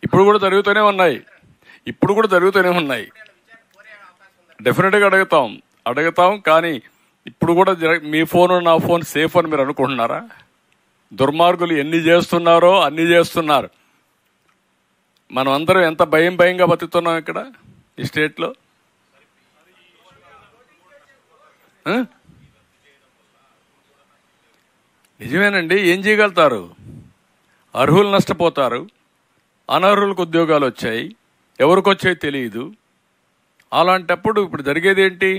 ఇప్పుడు కూడా జరుగుతూనే ఉన్నాయి. డెఫినెట్గా అడుగుతాం. కానీ ఇప్పుడు కూడా మీ ఫోన్ నా ఫోన్ సేఫ్ అని మీరు అనుకుంటున్నారా? దుర్మార్గులు ఎన్ని చేస్తున్నారో అన్ని చేస్తున్నారు. మనం అందరం ఎంత భయంగా బతుకుతున్నాం ఇక్కడ ఈ స్టేట్లో. నిజమేనండి. ఏం చేయగలుగుతారు? అర్హులు నష్టపోతారు, అనర్హులకు ఉద్యోగాలు వచ్చాయి, ఎవరికి వచ్చాయి తెలియదు. అలాంటప్పుడు ఇప్పుడు జరిగేది ఏంటి?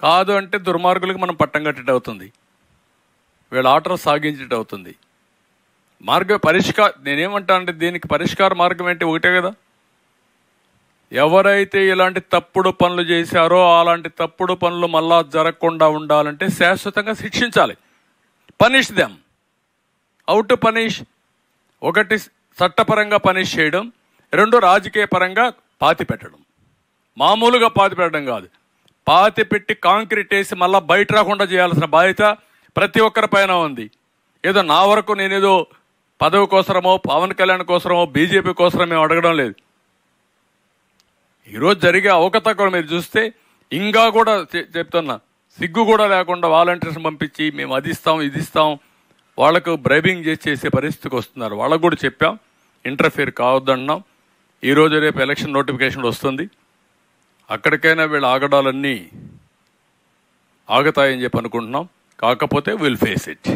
కాదు అంటే దుర్మార్గులకు మనం పట్టం కట్టేట అవుతుంది, వీళ్ళ ఆటలు సాగించేట అవుతుంది. నేనేమంటానంటే దీనికి పరిష్కార మార్గం ఏంటి? ఒకటే కదా. ఎవరైతే ఇలాంటి తప్పుడు పనులు చేశారో అలాంటి తప్పుడు పనులు మళ్ళా జరగకుండా ఉండాలంటే శాశ్వతంగా శిక్షించాలి. Punish them. How to punish? ఒకటి, చట్టపరంగా పనిష్ చేయడం. రెండు, రాజకీయ పరంగా పాతి పెట్టడం. మామూలుగా పాతి పెట్టడం కాదు, పాతి పెట్టి కాంక్రీట్ వేసి మళ్ళీ బయట రాకుండా చేయాల్సిన బాధ్యత ప్రతి ఒక్కరి పైన ఉంది. ఏదో నా వరకు నేనేదో పదవి కోసమో పవన్ కళ్యాణ్ కోసమో బీజేపీ కోసమో మేము అడగడం లేదు. ఈరోజు జరిగే అవకతవకలు మీరు చూస్తే ఇంకా కూడా చెప్తున్నా, సిగ్గు కూడా లేకుండా వాలంటీర్స్ పంపించి మేము అది ఇస్తాం ఇది ఇస్తాం వాళ్లకు బ్రైబింగ్ చేసే పరిస్థితికి వస్తున్నారు. వాళ్ళకు కూడా చెప్పాం, ఇంటర్ఫియర్ కావద్దన్నాం. ఈరోజు రేపు ఎలక్షన్ నోటిఫికేషన్ వస్తుంది, అక్కడికైనా వీళ్ళ ఆగడాలన్నీ ఆగుతాయని చెప్పి అనుకుంటున్నాం. కాకపోతే విల్ ఫేస్ ఇట్.